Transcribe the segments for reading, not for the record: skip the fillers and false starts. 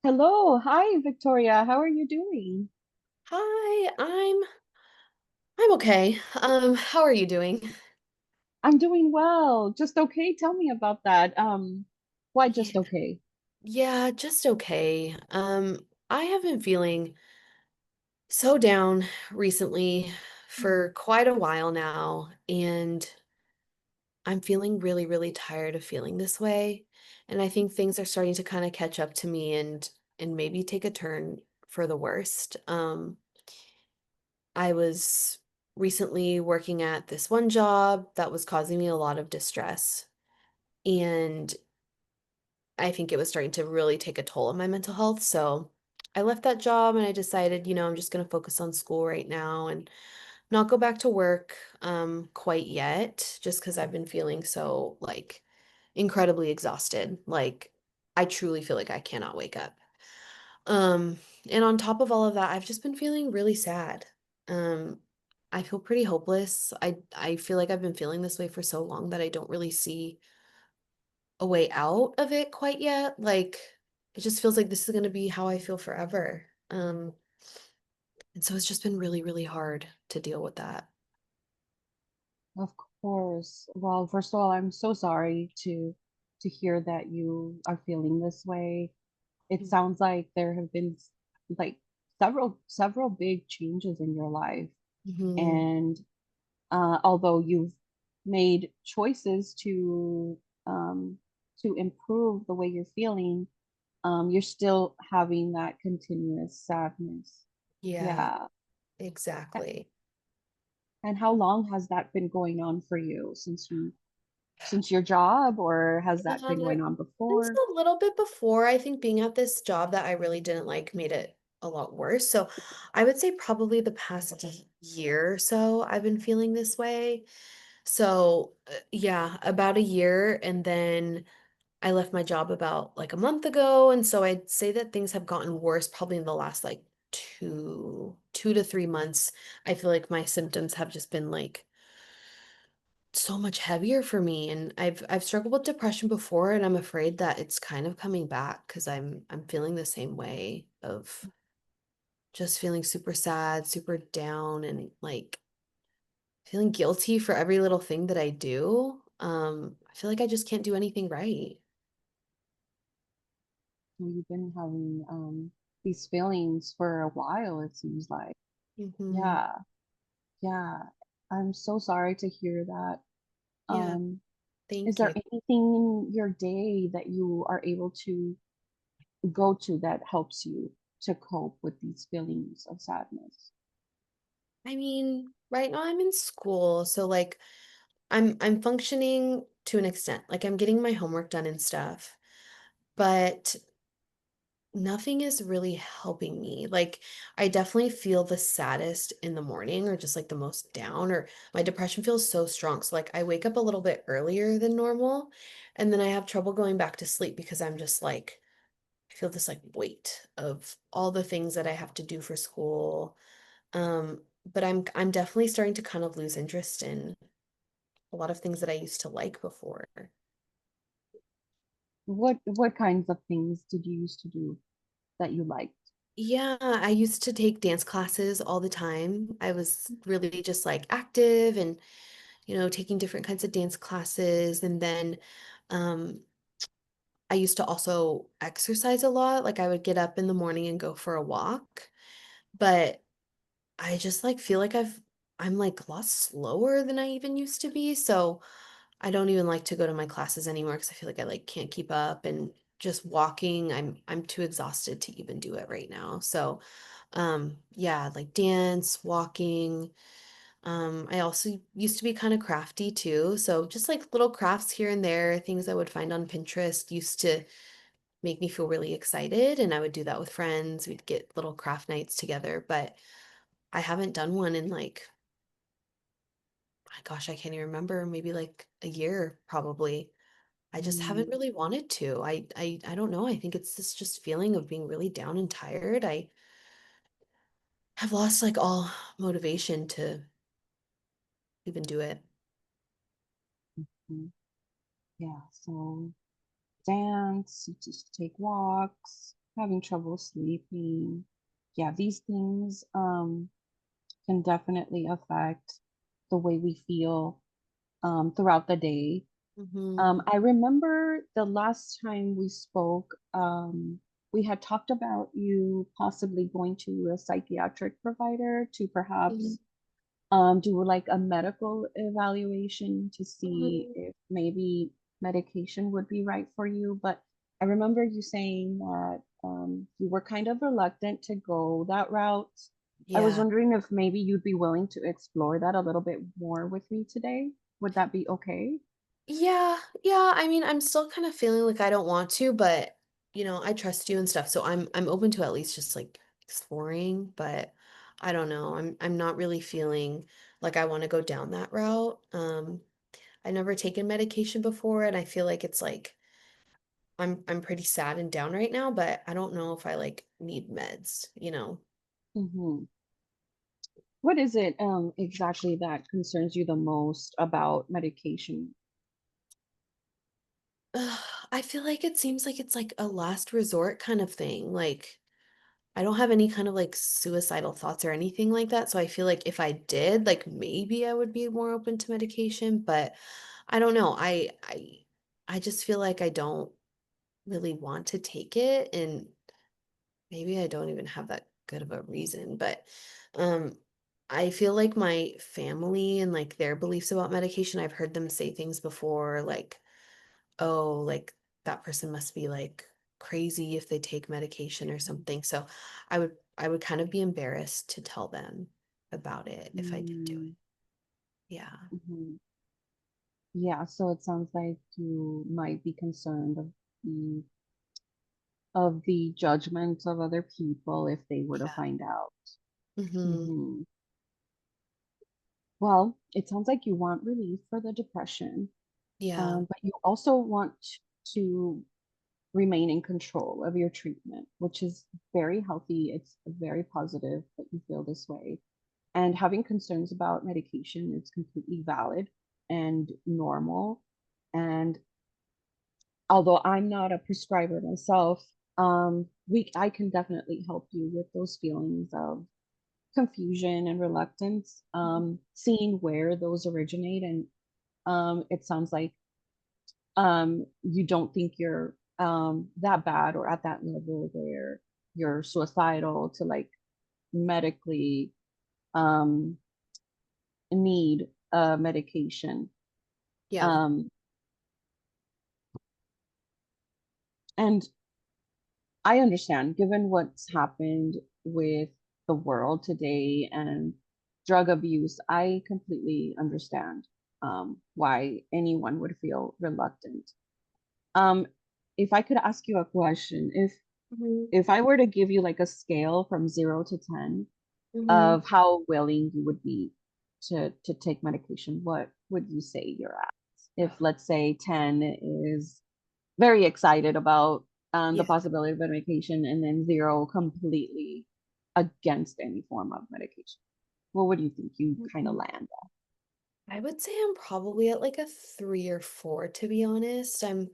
Hello, hi Victoria. How are you doing? Hi, I'm okay. How are you doing? I'm doing well. Just okay. Tell me about that. Why Yeah, just okay? yeah, just okay. I have been feeling so down recently for quite a while now, and I'm feeling really, really tired of feeling this way. And I think things are starting to kind of catch up to me and maybe take a turn for the worst. I was recently working at this one job that was causing me a lot of distress. And I think it was starting to really take a toll on my mental health. So I left that job and I decided, I'm just going to focus on school right now and not go back to work quite yet, just because I've been feeling so like incredibly exhausted. Like I truly feel like I cannot wake up. Um, and on top of all of that, I've just been feeling really sad. Um, I feel pretty hopeless. I feel like I've been feeling this way for so long that I don't really see a way out of it quite yet. Like it just feels like this is going to be how I feel forever. And so it's just been really, really hard to deal with that. Of course. Well, first of all, I'm so sorry to hear that you are feeling this way. It sounds like there have been like several big changes in your life, Mm-hmm. and although you've made choices um, to improve the way you're feeling, you're still having that continuous sadness. Yeah, Yeah. exactly. And how long has that been going on for you? Since your job, or has that been going on Since before? a little bit before, I think being at this job that I really didn't like made it a lot worse. So I would say probably the past year or so, I've been feeling this way. So yeah, about a year. And then I left my job about like a month ago, and so I'd say that things have gotten worse probably in the last like two to 3 months. I feel like my symptoms have just been like so much heavier for me, and I've struggled with depression before, and I'm afraid that it's kind of coming back because I'm feeling the same way of just feeling super sad, super down, and like feeling guilty for every little thing that I do. I feel like I just can't do anything right. So you've been having these feelings for a while, it seems like. Hmm. Yeah, yeah. I'm so sorry to hear that. Yeah, Um, is thank there you. anything in your day that you are able to go to that helps you to cope with these feelings of sadness? I mean, right now I'm in school, so like I'm functioning to an extent. Like I'm getting my homework done and stuff, but nothing is really helping me. Like I definitely feel the saddest in the morning or just like the most down or my depression feels so strong. So like I wake up a little bit earlier than normal and then I have trouble going back to sleep because I'm just like I feel this like weight of all the things that I have to do for school. But I'm definitely starting to kind of lose interest in a lot of things that I used to like before. What kinds of things did you used to do that you liked? Yeah, I used to take dance classes all the time. I was really just like active and, taking different kinds of dance classes. And then um, I used to also exercise a lot. Like I would get up in the morning and go for a walk. But I just like feel like I'm like a lot slower than I even used to be. So I don't even like to go to my classes anymore because I feel like I like can't keep up and just walking, I'm too exhausted to even do it right now. So yeah, like dance, walking. I also used to be kind of crafty too. So just like little crafts here and there, things I would find on Pinterest used to make me feel really excited. And I would do that with friends. We'd get little craft nights together, but I haven't done one in like, my gosh, I can't even remember, maybe like a year probably. I just haven't Mm, really wanted to. I don't know. I think it's this just feeling of being really down and tired. I have lost like all motivation to even do it. yeah, so dance, you just take walks. having trouble sleeping. Yeah, these things can definitely affect the way we feel throughout the day. Mm-hmm. I remember the last time we spoke, we had talked about you possibly going to a psychiatric provider to perhaps do like a medical evaluation to see Mm-hmm. if maybe medication would be right for you. But I remember you saying that you were kind of reluctant to go that route. I was Yeah. wondering if maybe you'd be willing to explore that a little bit more with me today. Would that be okay? Yeah, yeah, I mean, I'm still kind of feeling like I don't want to, but I trust you and stuff, so I'm open to at least just like exploring, but I don't know. I'm not really feeling like I want to go down that route. I've never taken medication before and I feel like it's like I'm pretty sad and down right now, but I don't know if I like need meds. Hmm. What is it exactly that concerns you the most about medication? Ugh, I feel like it seems like it's like a last resort kind of thing. Like I don't have any kind of like suicidal thoughts or anything like that. So I feel like if I did, like maybe I would be more open to medication, but I don't know. I just feel like I don't really want to take it and maybe I don't even have that good of a reason, but um I feel like my family and like their beliefs about medication, I've heard them say things before like, oh, like that person must be like crazy if they take medication or something. So I would kind of be embarrassed to tell them about it if I did do it. Mm-hmm. Yeah. Yeah, so it sounds like you might be concerned the of the judgment of other people if they were to Yeah. find out. Mm-hmm. Hmm. Well, it sounds like you want relief for the depression, Yeah. but you also want to remain in control of your treatment, which is very healthy. It's very positive that you feel this way. And having concerns about medication is completely valid and normal. And although I'm not a prescriber myself, I can definitely help you with those feelings of confusion and reluctance, seeing where those originate. And it sounds like you don't think you're that bad or at that level where you're suicidal to like medically um, need medication. Yeah. Um, and I understand, given what's happened with the world today and drug abuse, I completely understand why anyone would feel reluctant. Um, if I could ask you a question, Mm-hmm. if I were to give you like a scale from 0 to 10 Mm-hmm. of how willing you would be to take medication, what would you say you're at? If let's say 10 is very excited about the Yeah. possibility of medication, and then 0 completely against any form of medication. What would you think you kind of Mhm. land I would say I'm probably at like a 3 or 4, to be honest. I'm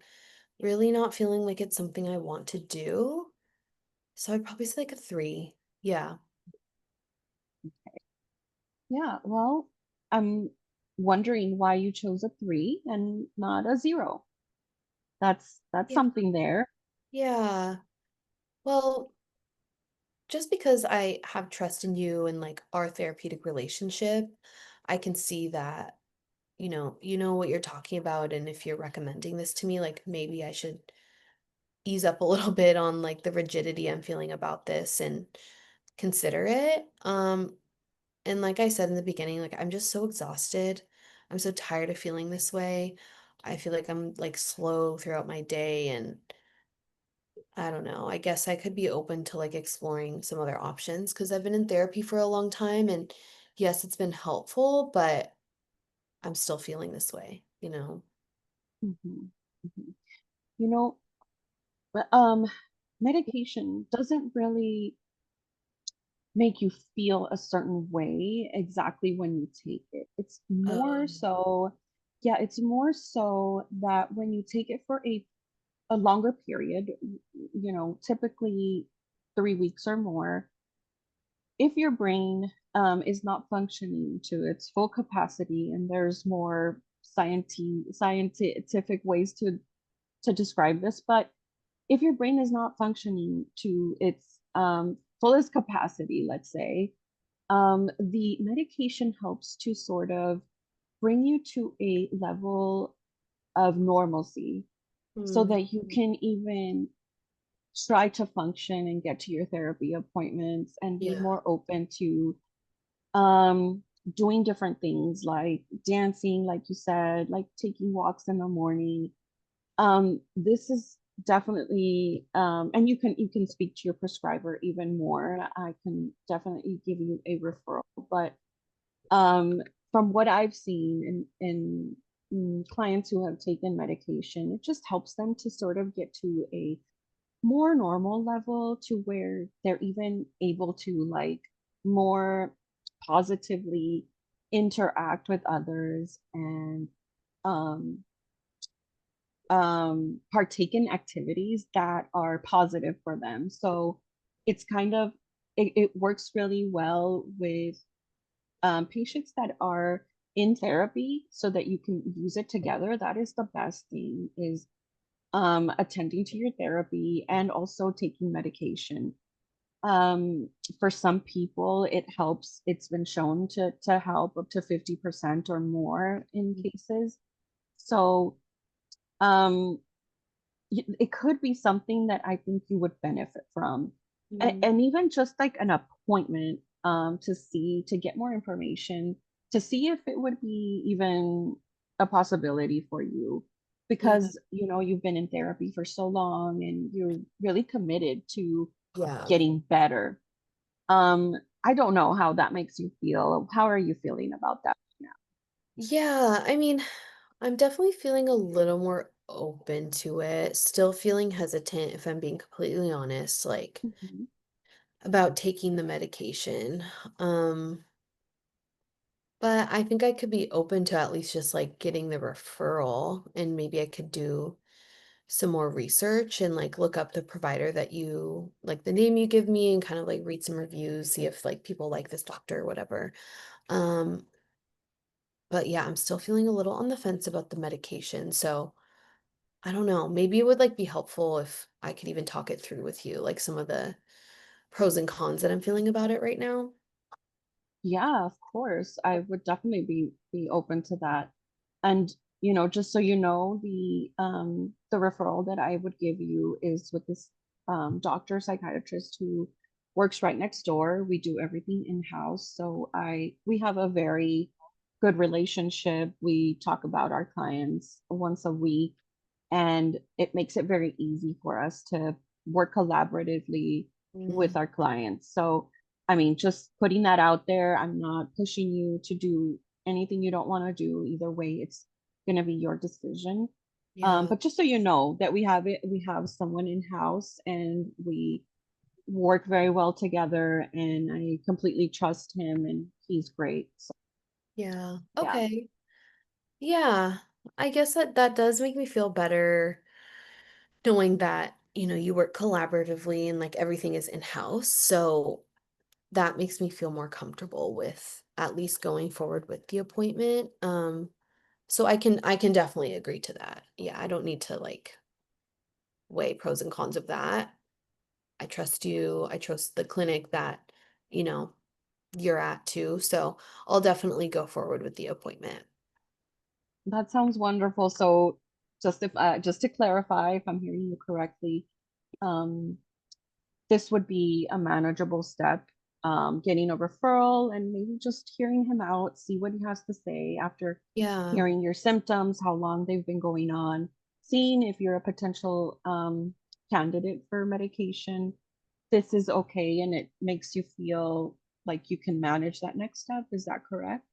really not feeling like it's something I want to do. So I'd probably say like a 3. Yeah. at? Yeah, well, I'm wondering why you chose a 3 and not a 0. That's Yeah. something there. Yeah. Well, just because I have trust in you and like our therapeutic relationship, I can see that, you know what you're talking about. And if you're recommending this to me, like maybe I should ease up a little bit on like the rigidity I'm feeling about this and consider it. And like I said in the beginning, like I'm just so exhausted. I'm so tired of feeling this way. I feel like I'm like slow throughout my day and I don't know. I guess I could be open to like exploring some other options because I've been in therapy for a long time and yes, it's been helpful, but I'm still feeling this way. Mhm, mhm. You know, but medication doesn't really make you feel a certain way exactly when you take it. It's more Um, so, yeah, it's more so that when you take it for a a longer period, typically 3 weeks or more, if your brain is not functioning to its full capacity, and there's more scientific ways to describe this, but if your brain is not functioning to its fullest capacity, let's say, the medication helps to sort of bring you to a level of normalcy so Mm, that you can even try to function and get to your therapy appointments and be yeah. more open to um doing different things like dancing, like you said, like taking walks in the morning. This is definitely and you can speak to your prescriber even more. I can definitely give you a referral, but um from what I've seen in clients who have taken medication, it just helps them to sort of get to a more normal level to where they're even able to like more positively interact with others and um partake in activities that are positive for them. So it's kind of it works really well with patients that are in therapy so that you can use it together. That is the best thing, is attending to your therapy and also taking medication. For some people, it helps. It's been shown to help up to 50% or more in cases. So um, it could be something that I think you would benefit from. Mm, And even just like an appointment to get more information, to see if it would be even a possibility for you. yeah. Because, you've been in therapy for so long and you're really committed to Yeah. getting better. Um, I don't know how that makes you feel. How are you feeling about that now? Yeah, I mean, I'm definitely feeling a little more open to it. Still feeling hesitant, if I'm being completely honest, like Mhm. about taking the medication. Um, but I think I could be open to at least just like getting the referral, and maybe I could do some more research and like look up the provider that you like the name you give me and kind of like read some reviews, see if like people like this doctor or whatever. Um, but yeah, I'm still feeling a little on the fence about the medication. So I don't know. Maybe it would like be helpful if I could even talk it through with you, like some of the pros and cons that I'm feeling about it right now. Yeah, of course. I would definitely be open to that. And just so you know, the referral that I would give you is with this doctor psychiatrist who works right next door. We do everything in-house. So we have a very good relationship. We talk about our clients once a week, and it makes it very easy for us to work collaboratively with Mm, our clients. So I mean, just putting that out there, I'm not pushing you to do anything you don't want to do. Either way, it's going to be your decision. yeah. But just so you know that we have someone in house and we work very well together, and I completely trust him and he's great. So Yeah. yeah, Okay. Yeah. I guess that does make me feel better knowing that, you work collaboratively and like everything is in-house. So that makes me feel more comfortable with at least going forward with the appointment. So I can definitely agree to that. Yeah, I don't need to like weigh pros and cons of that. I trust you. I trust the clinic that, you know, you're at too. So I'll definitely go forward with the appointment. that sounds wonderful. So just to clarify, if I'm hearing you correctly, um, this would be a manageable step. Getting a referral and maybe just hearing him out, see what he has to say after Yeah. hearing your symptoms, how long they've been going on, seeing if you're a potential candidate for medication. This is okay, and it makes you feel like you can manage that next step. Is that correct?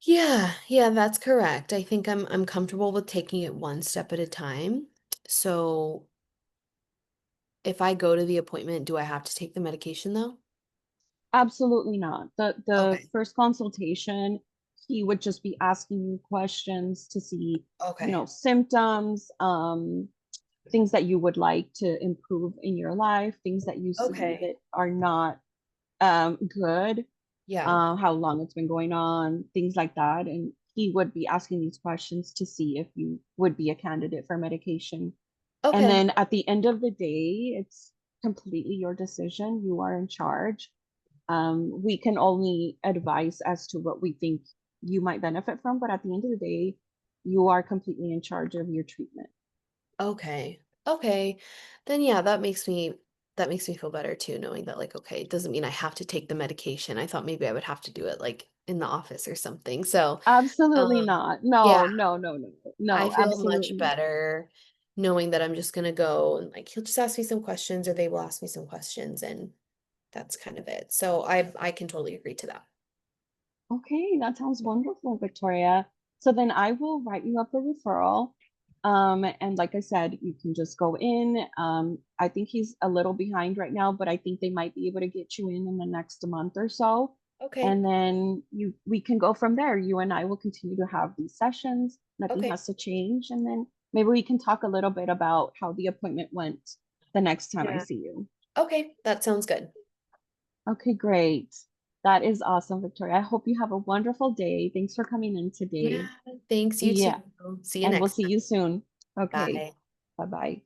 Yeah, yeah, that's correct. I think I'm comfortable with taking it one step at a time. So if I go to the appointment, do I have to take the medication though? Absolutely not. The Okay. first consultation, he would just be asking you questions to see, Okay. symptoms, things that you would like to improve in your life, things that you see Okay. that are not good, Yeah. how long it's been going on, things like that. And he would be asking these questions to see if you would be a candidate for medication. And Okay. then at the end of the day, it's completely your decision. You are in charge. We can only advise as to what we think you might benefit from, but at the end of the day, you are completely in charge of your treatment. Okay. Okay. Then yeah, that makes me feel better too, knowing that like, okay, it doesn't mean I have to take the medication. I thought maybe I would have to do it like in the office or something. So, Absolutely um, not. yeah, No, no, no, no, I no, feel much absolutely not. better knowing that I'm just gonna go and like he'll just ask me some questions or they will ask me some questions and that's kind of it. So I can totally agree to that. Okay, that sounds wonderful, Victoria. So then I will write you up a referral. And like I said, you can just go in. I think he's a little behind right now, but I think they might be able to get you in the next month or so. Okay. And then we can go from there. You and I will continue to have these sessions. Nothing Okay. has to change. And then maybe we can talk a little bit about how the appointment went the next time I Yeah. see you. Okay, that sounds good. Okay, great. That is awesome, Victoria. I hope you have a wonderful day. Thanks for coming in Yeah, today. thanks, you too. Yeah, See you and we'll next see time. you soon. Okay, Bye. bye-bye.